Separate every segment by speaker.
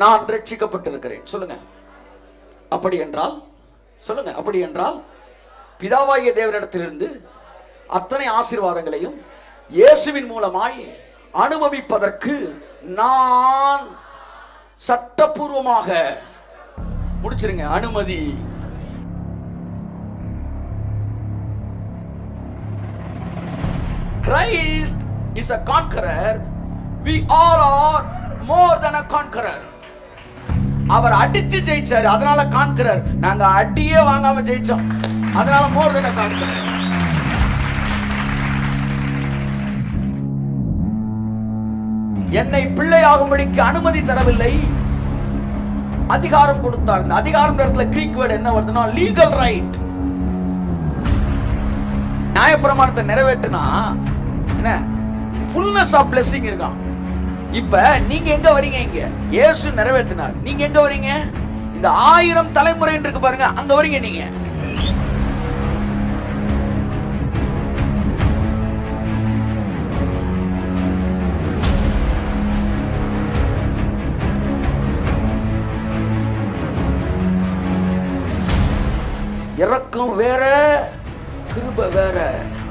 Speaker 1: நான் ரட்சிக்கப்பட்டிருக்கிறேன். சொல்லுங்க. அப்படி என்றால் சொல்லுங்க. அப்படி என்றால் பிதாவாகிய தேவனிடத்திலிருந்து அத்தனை ஆசீர்வாதங்களையும் இயேசுவின் மூலமாய் அனுபவிப்பதற்கு நான் சட்டபூர்வமாக முடிச்சிருங்க அனுமதி. Christ is a conqueror. We all are more than a conqueror. அவர் அடிச்சு ஜெயிச்சாரு, அதனால கான்கரர். நாங்க அடியே வாங்காம ஜெயிச்சோம், அதனால மோர் தென் a conqueror. என்னை பிள்ளையாகும்படிக்கு அனுமதி தரவில்லை, அதிகாரம் கொடுத்தார். இந்த அதிகாரம் இடத்துல கிரீக் வேர்ட் என்ன வருதுன்னா லீகல் ரைட். நியாயப்பிரமாணத்தை நிறைவேற்றினா என்ன ஃபுல்னஸ் ஆஃப் பிளெஸிங் இருக்கான். இப்ப நீங்க எங்க வரீங்க? இங்க இயேசு நிறைவேற்றினார். நீங்க எங்க வரீங்க? இந்த 1000 தலைமுறை இருக்கு பாருங்க, அங்க வரீங்க நீங்க. இறக்கம் வேற, கிருபை வேற.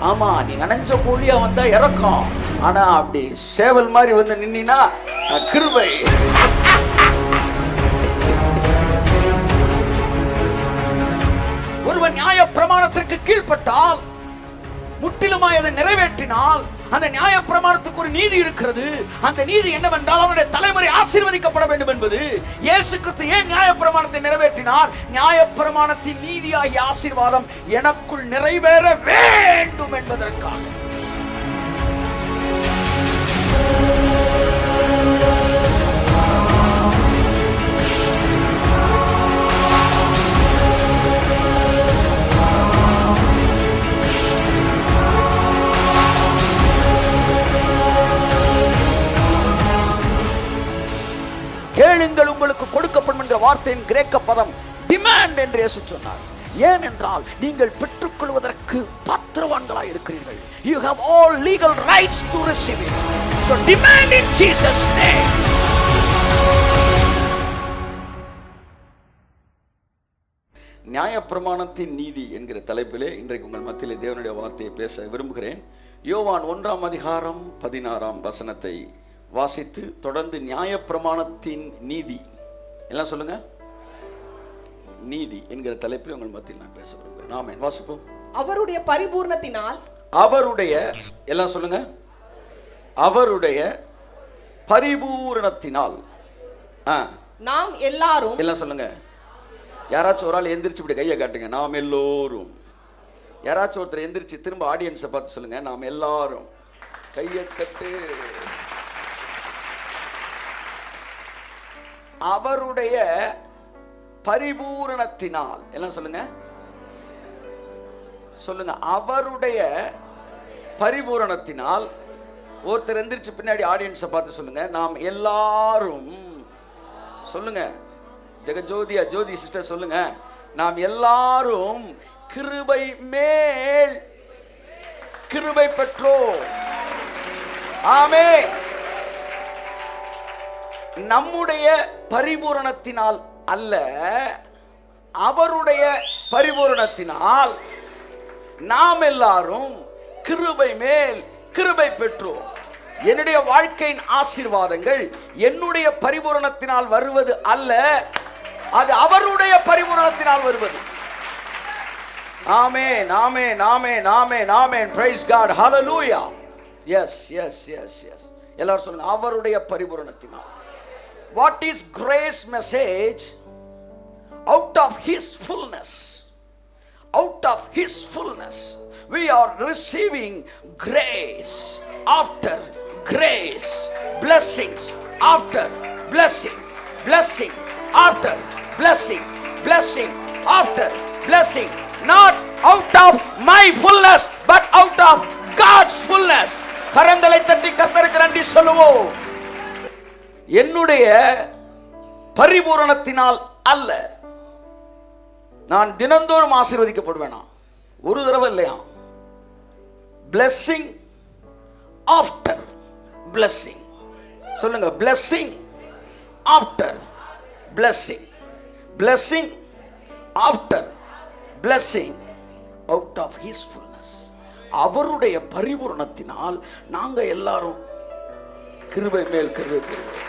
Speaker 1: ஆமா, நீ நினைச்ச கூலியா வந்தா இறக்கம், ஆனா அப்படி சேவல் மாதிரி வந்து நின்னா கிருபை. ஒருவன் நியாய பிரமாணத்திற்கு கீழ்ப்பட்டால், முற்றிலுமாய் அதை நிறைவேற்றினால், அந்த நியாய பிரமாணத்துக்கு ஒரு நீதி இருக்கிறது. அந்த நீதி என்னவென்றால் அவனுடைய தலைமுறை ஆசீர்வதிக்கப்பட வேண்டும் என்பது. இயேசு கிறிஸ்து ஏன் நியாய பிரமாணத்தை நிறைவேற்றினார்? நியாய பிரமாணத்தின் நீதியாகிய ஆசீர்வாதம் எனக்குள் நிறைவேற வேண்டும் என்பதற்காக. கேளுங்கள் உங்களுக்கு கொடுக்கப்படும் என்ற வார்த்தையின் கிரேக்க பதம் டிமாண்ட் என்று இயேசு சொன்னார். ஏனென்றால் நீங்கள் பெற்றுக்கொள்வதற்கு பாத்திரவான்களாய் இருக்கிறீர்கள். You have all legal rights to receive it. So demand in Jesus' name. நியாயப்பிரமாணத்தின் நீதி என்கிற தலைப்பிலே இன்றைக்கு உங்கள் மத்தியிலே தேவனுடைய வார்த்தையை பேச விரும்புகிறேன். யோவான் 1ஆம் அதிகாரம் 16ஆம் வசனத்தை வாசித்து தொடர்ந்து நியாயப்பிரமாணத்தின் நீதி எல்லாம் சொல்லுங்க, நீதி என்கிற தலைப்பில் உங்கள் மத்தியில் நான் பேச விரும்புகிறேன். ஆமென். வாசிப்போம்.
Speaker 2: அவருடைய பரிபூர்ணத்தினால்,
Speaker 1: அவருடைய எல்லாம் சொல்லுங்க, அவருடைய பரிபூரணத்தினால்
Speaker 2: நாம் எல்லாரும்
Speaker 1: எல்லாம் சொல்லுங்க. யாராச்சும் ஒரு ஆள் எந்திரிச்சு இப்படி கையை காட்டுங்க. நாம் எல்லோரும். யாராச்சும் ஒருத்தர் எந்திரிச்சு திரும்ப ஆடியன்ஸை பார்த்து சொல்லுங்க, நாம் எல்லாரும். கையை தட்டு. அவருடைய பரிபூரணத்தினால் எல்லாம் சொல்லுங்க, சொல்லுங்க. அவருடைய பரிபூரணத்தினால். ஒருத்தர் எந்திரிச்சு பின்னாடி ஆடியன்ஸை பார்த்து சொல்லுங்க, நாம் எல்லாரும். சொல்லுங்க. ஜெகஜோதியா ஜோதி சிஸ்டர் சொல்லுங்க, நாம் எல்லாரும் கிருபை மேல் கிருபை பெற்றோம். ஆமென். நம்முடைய பரிபூரணத்தினால் அல்ல, அவருடைய பரிபூரணத்தினால் நாம் எல்லாரும் கிருபை மேல் கிருபை பெற்றோம். என்னுடைய வாழ்க்கையின் ஆசீர்வாதங்கள் என்னுடைய பரிபூரணத்தினால் வருவது அல்ல, அது அவருடைய பரிபூரணத்தினால் வருவது. ஆமென், ஆமென், ஆமென், ஆமென், ஆமென். Praise God. Hallelujah. Yes, yes, yes, yes. எல்லாரும் சொல்லுங்க, அவருடைய பரிபூரணத்தினால். What is grace message? Out of his fullness, out of his fullness we are receiving grace after grace, blessings after blessing, blessing after blessing, blessing after blessing, not out of my fullness but out of God's fullness. கரங்களை தட்டி கர்த்தருக்கு நன்றி சொல்லுவோம். என்னுடைய பரிபூரணத்தினால் அல்ல, நான் தினந்தோறும் ஆசீர்வதிக்கப்படுவேனா? ஒரு தடவை இல்லையா? blessing after blessing. சொல்லுங்க, blessing after blessing, blessing after blessing out of his fullness. அவருடைய பரிபூரணத்தினால் நாங்க எல்லாரும் கிருபை மேல் கிருபை பெறுகிறோம்.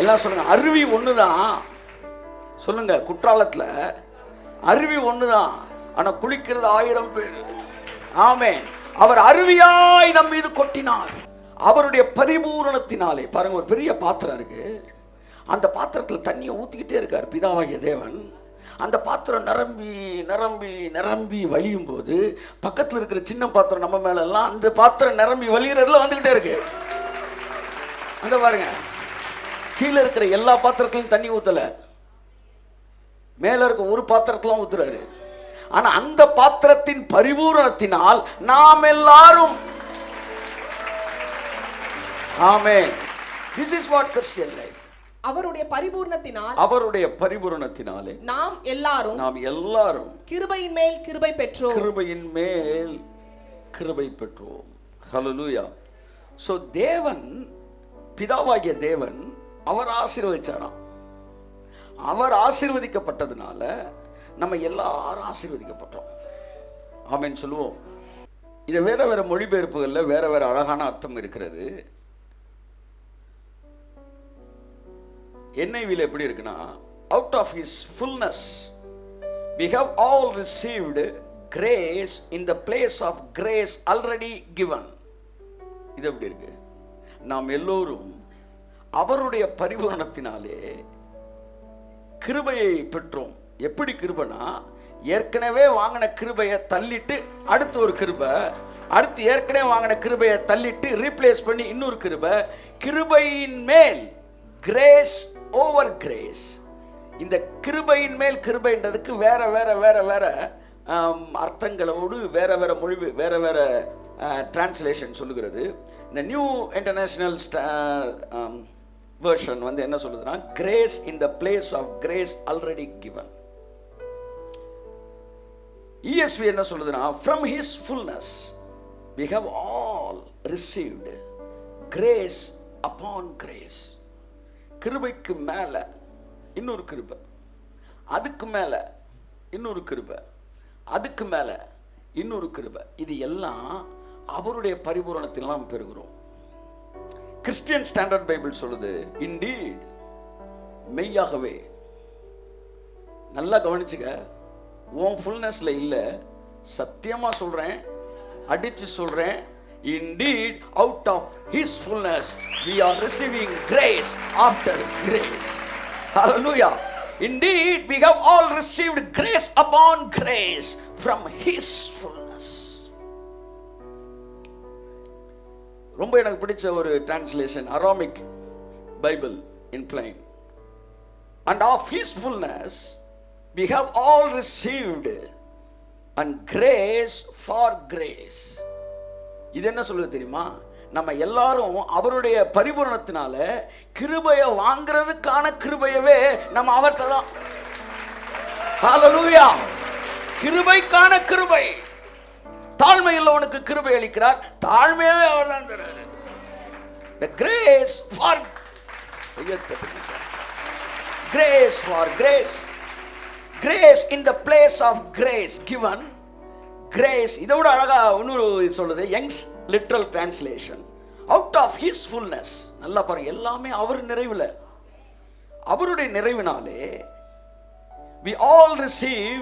Speaker 1: எல்லாம் சொல்லுங்க, அருவி ஒண்ணுதான். சொல்லுங்க, குற்றாலத்துல அருவி ஒண்ணுதான், ஆனா குளிக்கிறது 1000 பேர். ஆமென். அவர் அருவியாய் நம் மீது கொட்டினார் அவருடைய பரிபூரணத்தினாலே. பாருங்க, ஒரு பெரிய பாத்திரம் இருக்கு, அந்த பாத்திரத்தில் தண்ணியை ஊத்திக்கிட்டே இருக்கார் பிதாவாகிய தேவன். அந்த பாத்திரம் நிரம்பி நிரம்பி நிரம்பி வலியும் போது பக்கத்தில் இருக்கிற சின்ன பாத்திரம் நம்ம மேல எல்லாம் அந்த பாத்திரம் நிரம்பி வலிகிறதுல வந்துகிட்டே இருக்கு. அந்த பாருங்க, கீழே இருக்கிற எல்லா பாத்திரத்திலும் தண்ணி ஊத்தல, மேல இருக்க ஒரு பாத்திரத்திலும் ஊத்துறாரு. ஆனா அந்த பாத்திரத்தின் பரிபூரணத்தினால் நாம் எல்லாரும், ஆமென். This is what Christian life.
Speaker 2: அவருடைய பரிபூரணத்தினால்,
Speaker 1: அவருடைய பரிபூரணத்தினாலே
Speaker 2: நாம் எல்லாரும்
Speaker 1: கிருபையின் மேல் கிருபை பெற்றோம்.
Speaker 2: கிருபையின் மேல்
Speaker 1: கிருபை பெற்றோம். ஹல்லேலூயா. சோ தேவன், பிதாவாகிய தேவன் அவர் ஆசீர்வதிச்சாராம். அவர் ஆசீர்வதிக்கப்பட்டதுனால நம்ம எல்லாரும் ஆசீர்வதிக்கப்பட்டோம். ஆமென் சொல்லுவோம். இது வேற வேற மொழிபெயர்ப்புகள்ல வேற வேற அழகான அர்த்தம் இருக்கிறது. NIV-ல எப்படி இருக்குன்னா, out of his fullness we have all received grace in the place of grace already given. இது எப்படி இருக்கு? நாம் எல்லோரும் அவருடைய பரிபூரணத்தினாலே கிருபையை பெற்றோம். எப்படி கிருபைனா, ஏற்கனவே வாங்கின கிருபையை தள்ளிட்டு அடுத்து ஒரு கிருபை, அடுத்து ஏற்கனவே வாங்கின கிருபையை தள்ளிட்டு ரீப்ளேஸ் பண்ணி இன்னொரு கிருபை. கிருபையின் மேல் கிரேஸ் ஓவர் கிரேஸ். இந்த கிருபையின் மேல் கிருபைன்றதுக்கு வேற வேற வேற வேற அர்த்தங்களோடு வேற வேற மொழி வேற வேற டிரான்ஸ்லேஷன் சொல்லுகிறது. இந்த நியூ இன்டர்நேஷனல் வெர்ஷன் வந்து என்ன சொல்லுதுன்னா, grace in the place of grace already given. ESV என்ன சொல்லுதுன்னா, from his fullness we have all received grace upon grace. கிருபைக்கு மேல இன்னொரு கிருபை, அதுக்கு மேல இன்னொரு கிருபை, அதுக்கு மேல இன்னொரு கிருபை. இது எல்லாம் அவருடைய பரிபூரணத்தில் நாம் பெறுகிறோம். கிறிஸ்டியன் ஸ்டாண்டர்ட் பைபிள் சொல்லுது, இன்டீட், மெய்யாகவே. நல்லா கவனிச்சுக்க, உன் ஃபுல்னஸ்ல இல்ல, சத்தியமா சொல்றேன், அடிச்சு சொல்றேன். Indeed, out of his fullness we are receiving grace after grace. Hallelujah. Indeed, we have all received grace upon grace from his fullness. ரொம்ப எனக்கு பிடிச்ச ஒரு translation, Aramaic Bible in plain. And of his fullness we have all received and grace for grace. இது என்ன சொல்லுது தெரியுமா? நம்ம எல்லாரும் அவருடைய பரிபூரணத்தினால கிருபையை வாங்குறதுக்கான கிருபையவே நம்ம அவர்கிட்ட தான். ஹல்லேலூயா. கிருபைக்கான கிருபை. தாழ்மை உள்ளவனுக்கு கிருபை அளிக்கிறார், தாழ்மையாவே அவர் தான் தராரு. The grace for grace for grace, grace in the place of grace given. Grace இதோட அழகா இன்னொரு சொல்லுது, Young's literal translation, out of his fullness. நல்லா பாருங்க, எல்லாமே அவர் நிறைவுல, அவருடைய நிறைவினாலே we all receive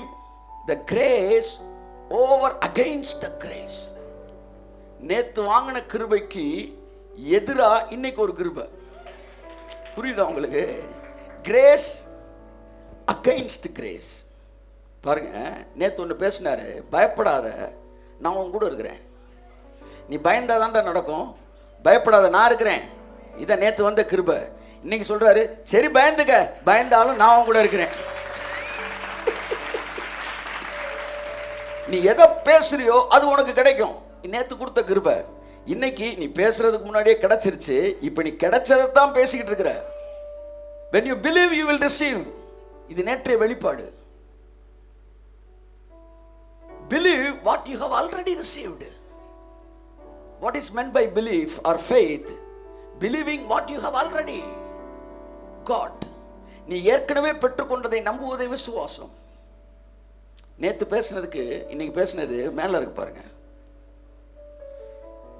Speaker 1: the grace over against the grace. நேத்து வாங்கின கிருபைக்கு எதிரா இன்னைக்கு ஒரு கிருபை. புரியுதா உங்களுக்கு? Grace against grace. பாருங்க, நேத்து ஒன்று பேசினாரு, பயப்படாத, நான் உன் கூட இருக்கிறேன். நீ பயந்தாதான்டா நடக்கும், பயப்படாத, நான் இருக்கிறேன். இதான் நேத்து வந்த கிருபை. இன்னைக்கு சொல்றாரு, சரி பயந்துக்க, பயந்தாலும் நான் உன் கூட இருக்கிறேன். நீ எதை பேசுறியோ அது உனக்கு கிடைக்கும். நேத்து கொடுத்த கிருபை இன்னைக்கு நீ பேசுறதுக்கு முன்னாடியே கிடைச்சிருச்சு. இப்ப நீ கிடைச்சதான் பேசிக்கிட்டு இருக்கிற. when you believe you will receive. இது நேற்றைய வெளிப்பாடு. Believe what you have already received. What is meant by belief or faith? Believing what you have already got. நீ ஏற்கனவே பெற்றுக்கொண்டதை நம்புவதை விசுவாசம். நேத்து பேசினதுக்கு இன்னைக்கு பேசினது மேல இருக்கு பாருங்க.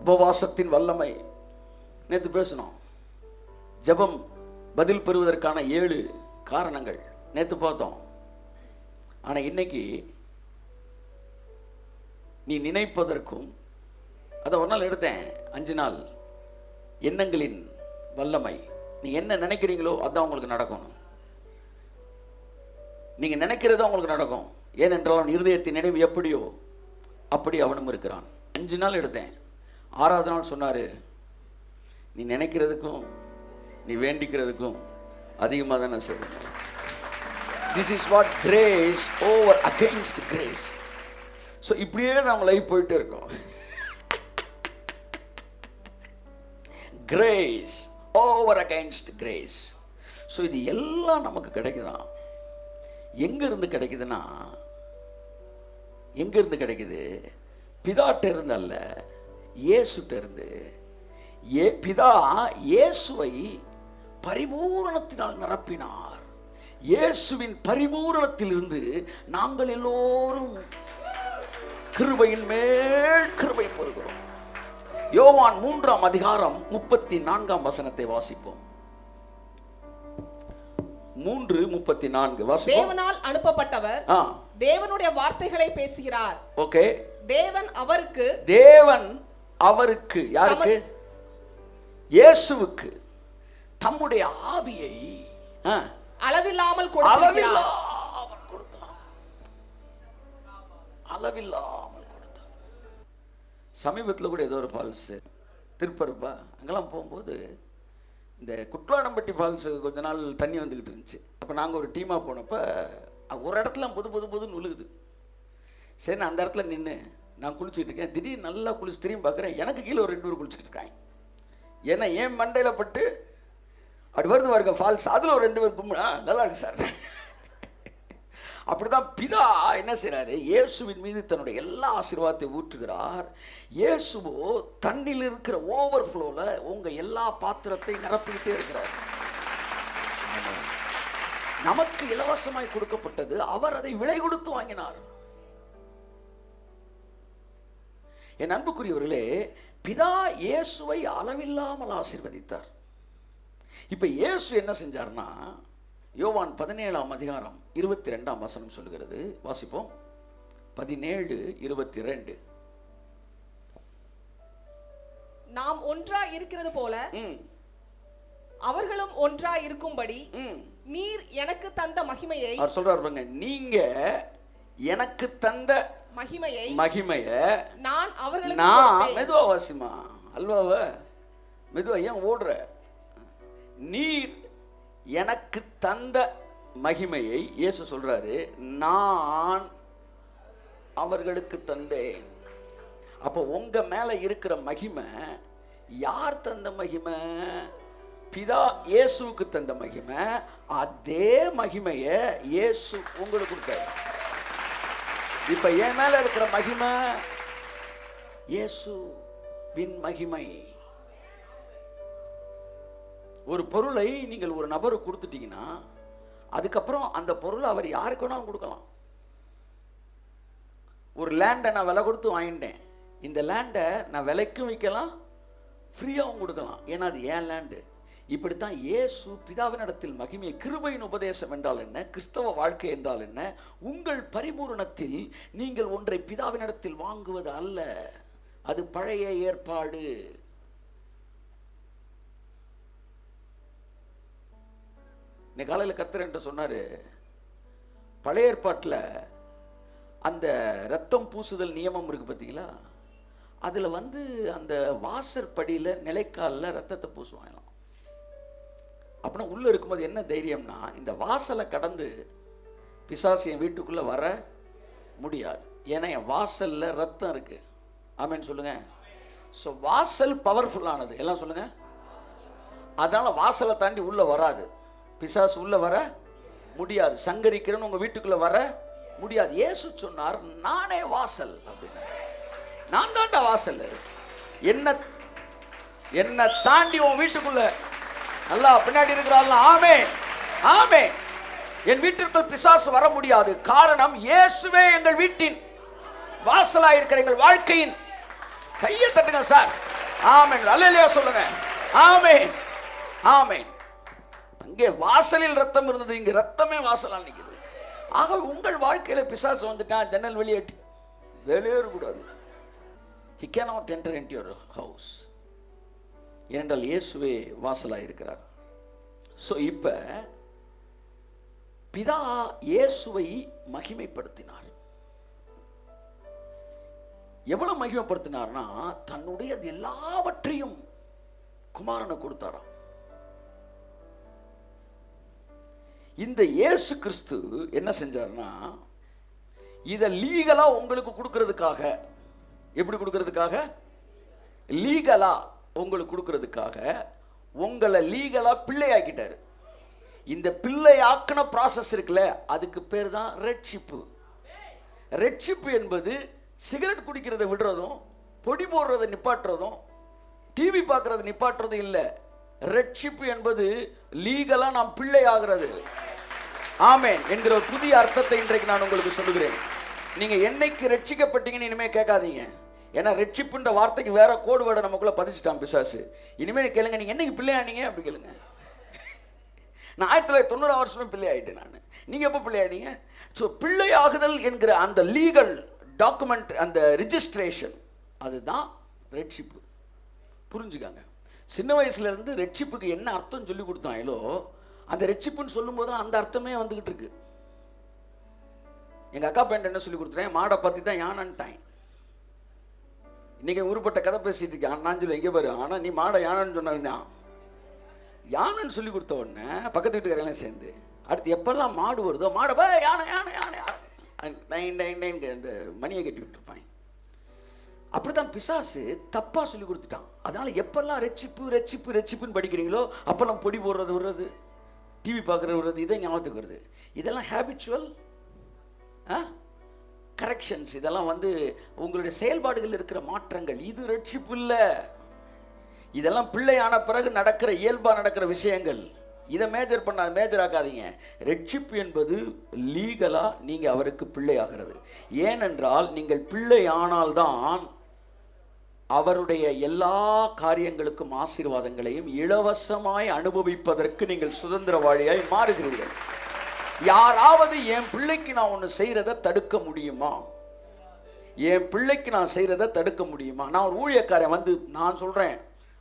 Speaker 1: உபவாசத்தின் வல்லமை நேத்து பேசணும். ஜெபம் பதில் பெறுவதற்கான 7 காரணங்கள் நேத்து பார்த்தோம். ஆனா இன்னைக்கு நீ நினைப்பதற்கும், அதை ஒரு நாள் எடுத்தேன், 5 நாள் எண்ணங்களின் வல்லமை. நீங்க என்ன நினைக்கிறீங்களோ அதான் உங்களுக்கு நடக்கும். நீங்க நினைக்கிறது உங்களுக்கு நடக்கும். ஏனென்றால் அவன் இருதயத்தின் நினைவு எப்படியோ அப்படி அவனும் இருக்கிறான். 5 நாள் எடுத்தேன். 6வது நாள் சொன்னாரு, நீ நினைக்கிறதுக்கும் நீ வேண்டிக்கிறதுக்கும் அதிகமாக தானே செய்யணும். This is what grace over against grace. So இப்படியே நம்ம லைஃப் போயிட்டே இருக்கோம். Grace over against grace. So இது எல்லாம் நமக்கு கிடைக்குதான். எங்க இருந்து கிடைக்குதுன்னா, எங்க இருந்து கிடைக்குது? பிதாட்ட இருந்து அல்ல, இயேசுட்ட இருந்து. பிதா இயேசுவை பரிபூரணத்தினால் நிரப்பினார். இயேசுவின் பரிபூரணத்திலிருந்து நாங்கள் எல்லோரும் கிருபையின் மேல் கிருபை பெறுகிறோம். யோவான் 3ஆம் அதிகாரம் 34ஆம் வசனத்தை வாசிப்போம். 3:34 வாசிப்போம்.
Speaker 2: தேவனால் அனுப்பப்பட்டவர் தேவனுடைய வார்த்தைகளை பேசுகிறார்.
Speaker 1: ஓகே.
Speaker 2: தேவன் அவருக்கு
Speaker 1: யாருக்கு? இயேசுவுக்கு தம்முடைய ஆவியை
Speaker 2: அளவில்லாமல் கொடுத்தார்.
Speaker 1: சமீபத்தில் கூட ஏதோ ஒரு ஃபால்ஸ் திருப்பரப்பா அங்கெல்லாம் போகும்போது இந்த குட்லானம்பட்டி ஃபால்ஸுக்கு கொஞ்ச நாள் தண்ணி வந்துக்கிட்டு இருந்துச்சு. அப்போ நாங்கள் ஒரு டீமாக போனப்போ ஒரு இடத்துல பொதுன்னு உழுகுது. சரி, நான் அந்த இடத்துல நின்று நான் குளிச்சுட்டு இருக்கேன். திடீர்னு நல்லா குளிச்சு திரும்பி பார்க்குறேன், எனக்கு கீழே ஒரு 2 பேர் குளிச்சுட்டு இருக்காங்க. ஏன்னா என் மண்டையில் பட்டு அப்படி வருது பாருங்க ஃபால்ஸ், அதில் ஒரு 2 பேர் கும்பிடா நல்லா இருக்கு சார். அப்படிதான் பிதா என்ன செய்றாரு? இயேசுவின் மீது தன்னுடைய எல்லா ஆசீர்வாதத்தை ஊற்றுகிறார். இயேசுவோ தண்ணியில் இருக்கிற ஓவர்ஃப்ளோல உங்க எல்லா பாத்திரத்தை நிரப்பிக்கிட்டே இருக்கிறார். நமக்கு இலவசமாய் கொடுக்கப்பட்டது, அவர் அதை விலை கொடுத்து வாங்கினார். என் அன்புக்குரியவர்களே, பிதா இயேசுவை அளவில்லாமல் ஆசீர்வதித்தார். இப்ப இயேசு என்ன செஞ்சார்னா, யோவான் 17ஆம் அதிகாரம் 22ஆம் வசனம் சொல்லுகிறது. வாசிப்போம். 17:22.
Speaker 2: நாம் ஒன்றாய் இருக்கிறது போல அவர்களும் ஒன்றாய் இருக்கும்படி நீர் எனக்கு தந்த மகிமையை,
Speaker 1: அவர் சொல்றாரு பாருங்க, நீங்க எனக்கு தந்த மகிமையை
Speaker 2: நான் அவர்களுக்கு
Speaker 1: மெதுவா வாசிமா அல்வாவ மெதுவா ஏன் ஓடுற? நீர் எனக்கு தந்த மகிமையை இயேசு சொல்றாரு, நான் அவர்களுக்கு தந்தேன். அப்போ உங்க மேல இருக்கிற மகிமை யார் தந்த மகிமை? பிதா இயேசுவுக்கு தந்த மகிமை. அதே மகிமையை இயேசு உங்களுக்கு கொடுத்தாரு. இப்ப என் மேல இருக்கிற மகிமை இயேசுவின் மகிமை. ஒரு பொருளை நீங்கள் ஒரு நபருக்கு கொடுத்துட்டீங்கன்னா அதுக்கப்புறம் அந்த பொருளை அவர் யாருக்கு வேணாலும் கொடுக்கலாம். ஒரு லேண்டை நான் விலை கொடுத்து வாங்கிட்டேன், இந்த லேண்டை நான் விலைக்கும் விற்கலாம், ஃப்ரீயாகவும் கொடுக்கலாம், ஏன்னா அது ஏன் லேண்டு. இப்படித்தான் இயேசு பிதாவினிடத்தில் மகிமை. கிருபையின் உபதேசம் என்றால் என்ன? கிறிஸ்தவ வாழ்க்கை என்றால் என்ன? உங்கள் பரிபூரணத்தில் நீங்கள் ஒன்றை பிதாவினிடத்தில் வாங்குவது அல்ல, அது பழைய ஏற்பாடு. இன்னைக்கு காலையில் கர்த்தர் என்று சொன்னாரு, பழைய ஏற்பாட்டில் அந்த ரத்தம் பூசுதல் நியமம் இருக்கு பார்த்தீங்களா, அதில் அந்த வாசற்படியில் நிலைக்காலில் ரத்தத்தை பூசுவாங்களாம். அப்படின்னா உள்ளே இருக்கும்போது என்ன தைரியம்னா, இந்த வாசலை கடந்து பிசாசு என் வீட்டுக்குள்ளே வர முடியாது, ஏன்னா என் வாசலில் ரத்தம் இருக்கு. ஆமேன்னு சொல்லுங்க. ஸோ வாசல் பவர்ஃபுல்லானது, எல்லாம் சொல்லுங்க. அதனால வாசலை தாண்டி உள்ளே வராது, பிசாசு உள்ள வர முடியாது, சங்கரிக்கிறன்னு உங்க வீட்டுக்குள்ள வர முடியாது. இயேசு சொன்னார், நானே வாசல் அப்படின்னு. நான் தாண்டா வாசல். என்ன தாண்டி உன் வீட்டுக்குள்ள நல்லா பின்னாடி இருக்கிறாள். ஆமென், ஆமென். என் வீட்டிற்குள் பிசாசு வர முடியாது. காரணம் இயேசுவே எங்கள் வீட்டின் வாசலா இருக்கிற எங்கள் வாழ்க்கையின். கையை தட்டுங்க சார். ஆமென், அல்லேலூயா சொல்லுங்க. ஆமென், ஆமென். அங்கே வாசலில் ரத்தம் இருந்தது, இங்க ரத்தமே வாசலா நிற்குது. ஆக உங்கள் வாழ்க்கையில பிசாசு வந்துட்டான், ஜன்னல் வெளியேட்டு வெளியேறக்கூடாது. He cannot enter into your house. ஏனென்றால் இயேசுவே வாசலாக இருக்கிறார். ஸோ இப்போ பிதா இயேசுவை மகிமைப்படுத்தினார். எவ்வளவு மகிமைப்படுத்தினார்னா, தன்னுடைய எல்லாவற்றையும் குமாரனை கொடுத்தாராம். இந்த இயேசு கிறிஸ்து என்ன செஞ்சார்னா, இதை லீகலா உங்களுக்கு கொடுக்கிறதுக்காக, எப்படி கொடுக்கிறதுக்காக? லீகலா உங்களுக்கு கொடுக்கிறதுக்காக உங்களை லீகலா பிள்ளையாக்கிட்டாரு. இந்த பிள்ளையாக்கின ப்ராசஸ் இருக்குல்ல, அதுக்கு பேர் தான் ரட்சிப்பு. ரட்சிப்பு என்பது சிகரெட் குடிக்கிறத விடுறதும், பொடி போடுறதை நிப்பாட்டுறதும், டிவி பார்க்கறத நிப்பாட்டுறதும் இல்லை. ரட்சிப்பு என்பது லீகலா நாம் பிள்ளை ஆகிறது. ஆமென் என்கிற ஒரு புதிய அர்த்தத்தை இன்றைக்கு நான் உங்களுக்கு சொல்லுகிறேன். நீங்க என்னைக்கு ரட்சிக்கப்பட்டீங்கன்னு இனிமே கேட்காதீங்க. ஏன்னா ரட்சிப்புன்ற வார்த்தைக்கு வேற கோடு வேர்டை நமக்குள்ள பதிச்சுட்டான் பிசாசு. இனிமேல் கேளுங்க, நீங்க என்னைக்கு பிள்ளையானீங்க அப்படி கேளுங்க. நான் 1990 வருஷமே பிள்ளை ஆயிட்டேன். நான், நீங்க எப்போ பிள்ளை ஆயிட்டீங்க? ஸோ பிள்ளை ஆகுதல் என்கிற அந்த லீகல் டாக்குமெண்ட், அந்த ரிஜிஸ்ட்ரேஷன், அதுதான் ரட்சிப்பு. புரிஞ்சுக்காங்க. சின்ன வயசுல இருந்து ரட்சிப்புக்கு என்ன அர்த்தம் சொல்லி கொடுத்தாங்களோ, அந்த ரட்சிப்புன்னு சொல்லும் போது அந்த அர்த்தமே வந்துகிட்டு இருக்கு. எங்க அக்கா பையன் என்ன சொல்லி கொடுத்துறேன், மாடை பத்தி தான் யானைன்ட்டான். இன்னைக்கு உருப்பட்ட கதை பேசிட்டு இருக்கேன். நான் சொல்லி எங்கே பாரு, ஆனா நீ மாடை யானைன்னு சொன்னதான். யானைன்னு சொல்லி கொடுத்த உடனே பக்கத்து வீட்டுக்காரெல்லாம் சேர்ந்து அடுத்து எப்பெல்லாம் மாடு வருதோ மாடை பா யானை யானை யானை அந்த மணியை கட்டி விட்டுருப்பாங்க. அப்படித்தான் பிசாசு தப்பா சொல்லி கொடுத்துட்டான். அதனால எப்பெல்லாம் ரட்சிப்பு ரட்சிப்பு ரட்சிப்புன்னு படிக்கிறீங்களோ அப்பெல்லாம் பொடி போடுறது விடுறது, டிவி பார்க்குறது விடுறது, இதை ஞாபகத்துக்கு வருது. இதெல்லாம் ஹேபிச்சுவல் கரெக்ஷன்ஸ். இதெல்லாம் வந்து உங்களுடைய செயல்பாடுகள் இருக்கிற மாற்றங்கள். இது ரட்சிப்பு இல்லை. இதெல்லாம் பிள்ளையான பிறகு நடக்கிற, இயல்பா நடக்கிற விஷயங்கள். இதை மேஜர் பண்ணாத, மேஜர் ஆக்காதீங்க. ரட்சிப்பு என்பது லீகலா நீங்க அவருக்கு பிள்ளை ஆகிறது. ஏனென்றால் நீங்கள் பிள்ளை ஆனால்தான் அவருடைய எல்லா காரியங்களுக்கும் ஆசீர்வாதங்களையும் இலவசமாய் அனுபவிப்பதற்கு நீங்கள் சுதந்திரவாளியாய் மாறுகிறீர்கள். யாராவது என் பிள்ளைக்கு நான் ஒன்று செய்யறதை தடுக்க முடியுமா? என் பிள்ளைக்கு நான் செய்யறதை தடுக்க முடியுமா? நான் ஒரு ஊழியக்காரன் வந்து நான் சொல்றேன்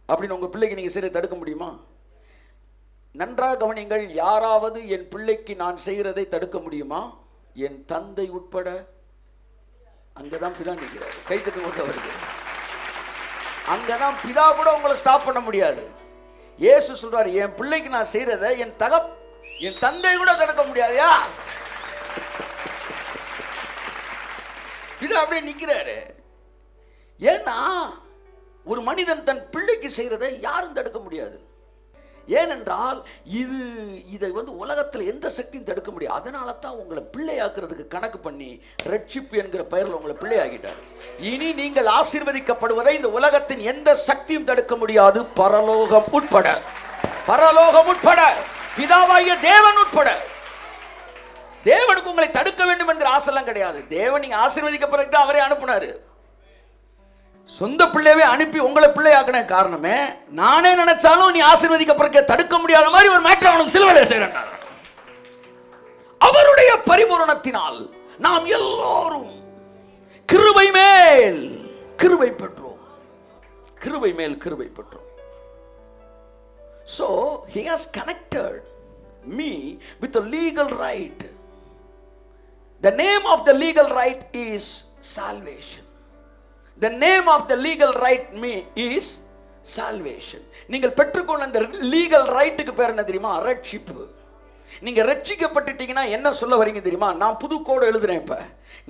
Speaker 1: அப்படின்னு உங்க பிள்ளைக்கு நீங்க செய்யறதை தடுக்க முடியுமா? நன்றாக கவனிங்கள். யாராவது என் பிள்ளைக்கு நான் செய்யறதை தடுக்க முடியுமா? என் தந்தை உட்பட. அங்கதான் பிதா நிற்கிறார். கைத்தட்டு கொண்டு வருது. அங்கதான் பிதா கூட உங்களை ஸ்டாப் பண்ண முடியாது. இயேசு சொல்றாரு, என் பிள்ளைக்கு நான் செய்யறதை என் தந்தை கூட தடுக்க முடியாதுயா. பிதா அப்படியே நிற்கிறாரு. ஏன்னா ஒரு மனிதன் தன் பிள்ளைக்கு செய்யறதை யாரும் தடுக்க முடியாது. ஏனென்றால் இதை வந்து உலகத்தில் எந்த சக்தியும் தடுக்க முடியாது. அதனால தான் உங்களை பிள்ளையாக்குறதுக்கு கணக்கு பண்ணி ரட்சிப்பு என்கிற பெயரில் உங்களை பிள்ளையாகிட்டார். இனி நீங்கள் ஆசீர்வதிக்கப்படுவதை இந்த உலகத்தின் எந்த சக்தியும் தடுக்க முடியாது. பரலோகம் உட்பட, பரலோகம் உட்பட, பிதாவாகிய தேவன் உட்பட. தேவனுக்கு உங்களை தடுக்க வேண்டும் என்கிற ஆசைலாம் கிடையாது. தேவன் நீங்க ஆசீர்வதிக்கப்படுறதுக்கு அவரே அனுப்புனாரு. சொந்த பிள்ளையவே அனுப்பி உங்களை பிள்ளையாக்கின காரணமே, நானே நினைச்சாலும் நீ ஆசீர்வதிக்கப்படுறதுக்கு தடுக்க முடியாத மாதிரி ஒரு மேட்டர் அவனுக்கு சிலுவையில் செய்யறான். அவருடைய பரிபூரணத்தினால் நாம் எல்லோரும் கிருபை மேல் கிருபை பெற்றோம். கிருபை மேல் கிருபை பெற்றோம். So he has connected me with a legal right. The name of the legal right is salvation. The name of the legal right is salvation. நீங்கள் பெற்றுக்கொண்ட அந்த legal rightக்கு பேர் என்ன தெரியுமா? ரட்சிப்பு. நீங்க ரட்சிக்கப்பட்டுட்டீங்கன்னா என்ன சொல்ல வரீங்க தெரியுமா? நான் புது கோடு எழுதுறேன். இப்ப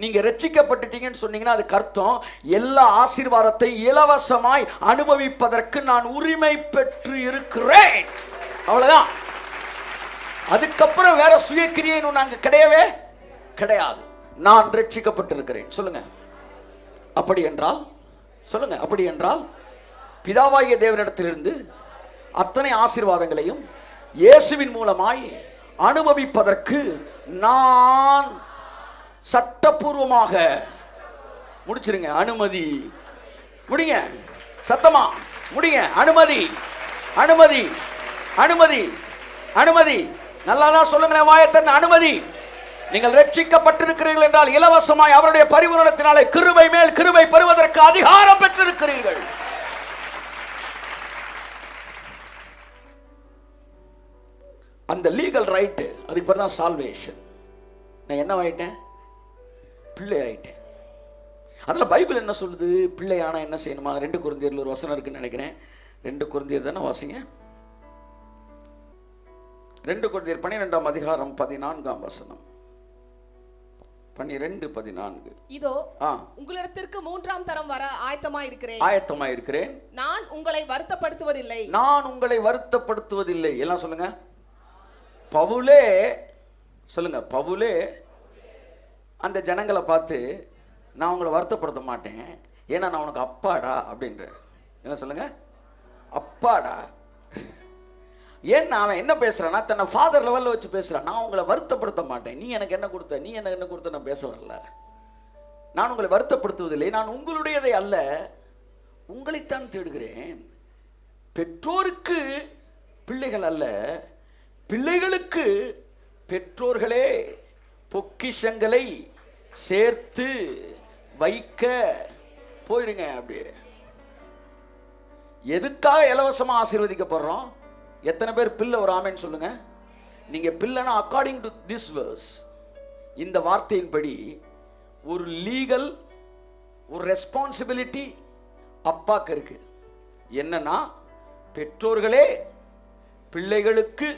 Speaker 1: நீங்க ரட்சிக்கப்பட்டுட்டீங்கன்னு சொன்னீங்கன்னா அதுக்கு அர்த்தம் எல்லா ஆசீர்வாதத்தை இலவசமாய் அனுபவிப்பதற்கு நான் உரிமை பெற்று இருக்கிறேன். அவ்வளவுதான். அதுக்கப்புறம் வேற சுயக்கிரியை நாங்க கிடையவே கிடையாது. நான் ரட்சிக்கப்பட்டிருக்கிறேன். சொல்லுங்க. அப்படி என்றால் சொல்லுங்க. அப்படி என்றால் பிதாவாகிய தேவனிடத்திலிருந்து அத்தனை ஆசீர்வாதங்களையும் இயேசுவின் மூலமாய் அனுபவிப்பதற்கு நான் சட்டபூர்வமாக முடிச்சிருங்க. அனுமதி முடிங்க, சத்தமா முடிங்க. அனுமதி அனுமதி அனுமதி அனுமதி. நல்லா சொல்லுங்களேன், வாயத்தன். அனுமதி. நீங்கள் ரட்சிக்கப்பட்டிருக்கிறீர்கள் என்றால் இலவசமாய் அவருடைய பரிபூரணத்தினாலே கிருபை மேல் கிருபை பெறுவதற்கு அதிகாரம் பெற்றிருக்கிறீர்கள். அந்த லீகல் ரைட்டு, அதுக்கு பேர் தான் சால்வேஷன். நான் என்ன ஆயிட்டேன்? பிள்ளை ஆயிட்டேன். அதில் பைபிள் என்ன சொல்லுது? பிள்ளையானா என்ன செய்யணுமா? 2 கொரிந்தியர்ல ஒரு வசனம் இருக்குன்னு நினைக்கிறேன். 2 கொரிந்தியர் தானே, வாசிங்க. 2 கொரிந்தியர் 12ஆம் அதிகாரம் 14ஆம் வசனம். 12:14.
Speaker 2: இதோ உங்களிடத்திற்கு 3ஆம் தரம் வர
Speaker 1: ஆயத்தமாயிருக்கிறேன்.
Speaker 2: நான் உங்களை வருத்தப்படுத்துவதில்லை.
Speaker 1: நான் உங்களை வருத்தப்படுத்துவதில்லை. எல்லாம் சொல்லுங்க. பவுலே சொல்லுங்க. பவுலே அந்த ஜனங்களை பார்த்து, நான் உங்களை வருத்தப்படுத்த மாட்டேன், ஏன்னா நான் உனக்கு அப்பாடா அப்படின்றார். என்ன சொல்லுங்க? அப்பாடா. ஏன்னா அவன் என்ன பேசுறான்னா, தன்னை ஃபாதர் லெவலில் வச்சு பேசுறான். நான் உங்களை வருத்தப்படுத்த மாட்டேன், நீ எனக்கு என்ன கொடுத்த, நீ எனக்கு என்ன கொடுத்த, நான் பேச வரல. நான் உங்களை வருத்தப்படுத்துவதில்லை, நான் உங்களுடையதை அல்ல, உங்களைத்தான் தேடுகிறேன். பெற்றோருக்கு பிள்ளைகள் அல்ல, பிள்ளைகளுக்கு பெற்றோர்களே பொக்கிஷங்களை சேர்த்து வைக்க போயிருங்க. அப்படியே எதுக்காக இலவசமா ஆசீர்வதிக்கப்படுறோம்? எத்தனை பேர் பிள்ளை? ஒரு ஆமேன்னு சொல்லுங்க. நீங்க பிள்ளைனா அக்கார்டிங் டு திஸ் வேர்ஸ், இந்த வார்த்தையின்படி ஒரு லீகல் ஒரு ரெஸ்பான்சிபிலிட்டி அப்பாக்கு இருக்கு. என்னன்னா, பெற்றோர்களே பிள்ளைகளுக்கு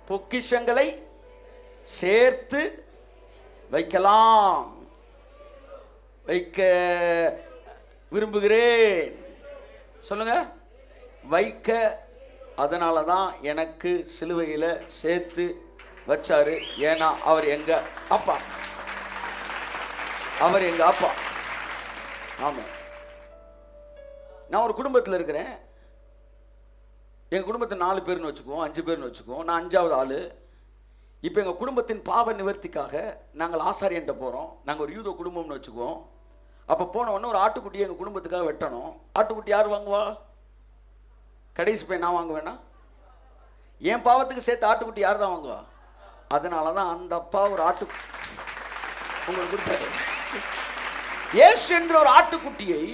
Speaker 1: பொக்கிஷங்களை சேர்த்து வைக்கலாம், வைக்க விரும்புகிறேன். சொல்லுங்க, வைக்க. அதனால தான் எனக்கு சிலுவையில் சேர்த்து வச்சாரு. ஏன்னா அவர் எங்க அப்பா, அவர் எங்க அப்பா. ஆமா, நான் ஒரு குடும்பத்தில் இருக்கிறேன். எங்கள் குடும்பத்தில் 4 பேர்னு வச்சுக்குவோம், 5 பேர்னு வச்சுக்குவோம். நான் 5ஆவது ஆள். இப்போ எங்கள் குடும்பத்தின் பாவ நிவர்த்திக்காக நாங்கள் ஆசாரியன்ட்ட போகிறோம். நாங்கள் ஒரு யூத குடும்பம்னு வச்சுக்குவோம். அப்போ போன உடனே ஒரு ஆட்டுக்குட்டியை எங்கள் குடும்பத்துக்காக வெட்டணும். ஆட்டுக்குட்டி யார் வாங்குவா? கடைசி போய் நான் வாங்குவேன்னா? என் பாவத்துக்கு சேர்த்து ஆட்டுக்குட்டி யார் தான் வாங்குவா? அதனால தான் அந்த அப்பா ஒரு உங்களுக்கு கொடுத்தாரு. இயேசு என்ற ஒரு ஆட்டுக்குட்டியை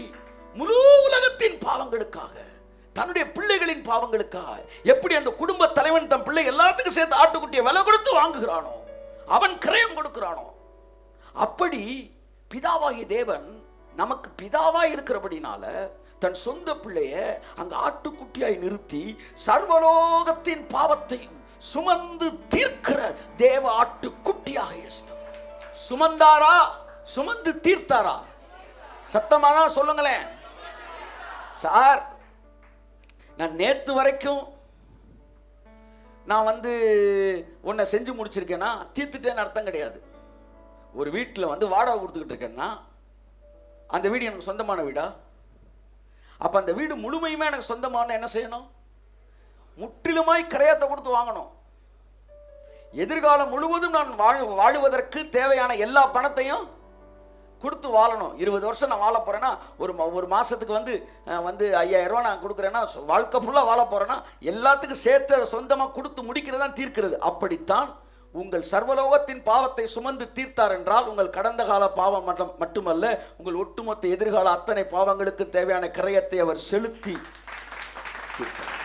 Speaker 1: முழு உலகத்தின் பாவங்களுக்காக, தன்னுடைய பிள்ளைகளின் பாவங்களுக்காக, எப்படி அந்த குடும்ப தலைவன் தன் பிள்ளை எல்லாத்துக்கும் சேர்த்து ஆட்டுக்குட்டியை விலை கொடுத்து வாங்குகிறானோ, அவன் கிரயம் கொடுக்கிறானோ, அப்படி பிதாவாகிய தேவன் நமக்கு பிதாவாய் இருக்கிறபடினால தன் சொந்த பிள்ளைய அங்க ஆட்டுக்குட்டியாய் நிறுத்தி சர்வலோகத்தின் பாவத்தையும் சுமந்து தீர்க்கிற தேவ ஆட்டுக்குட்டியாக இயேசு சுமந்தாரா, சுமந்து தீர்த்தாரா? சத்தமானா சொல்லுங்களேன். சார், நான் நேற்று வரைக்கும் நான் உன்னை செஞ்சு முடிச்சிருக்கேன்னா தீர்த்துட்டேன்னு அர்த்தம் கிடையாது. ஒரு வீட்டில் வாடகை கொடுத்துக்கிட்டு இருக்கேன்னா அந்த வீடு எனக்கு சொந்தமான வீடா? அப்போ அந்த வீடு முழுமையுமே எனக்கு சொந்தமான என்ன செய்யணும்? முற்றிலுமாய் கிரயத்தை கொடுத்து வாங்கணும். எதிர்காலம் முழுவதும் நான் வாழுவதற்கு தேவையான எல்லா பணத்தையும் கொடுத்து வாழணும். 20 வருஷம் நான் வாழ போறேன்னா ஒரு மாசத்துக்கு 5000 ரூபா நான் கொடுக்குறேன்னா, வாழ்க்கை ஃபுல்லாக வாழ போறேன்னா எல்லாத்துக்கும் சேர்த்து சொந்தமாக கொடுத்து முடிக்கிறது தான் தீர்க்கிறது. அப்படித்தான் உங்கள் சர்வலோகத்தின் பாவத்தை சுமந்து தீர்த்தார் என்றால், உங்கள் கடந்த கால பாவம் மட்டுமல்ல, உங்கள் ஒட்டுமொத்த எதிர்கால அத்தனை பாவங்களுக்கு தேவையான கிரயத்தை அவர் செலுத்தி தீர்த்தார்.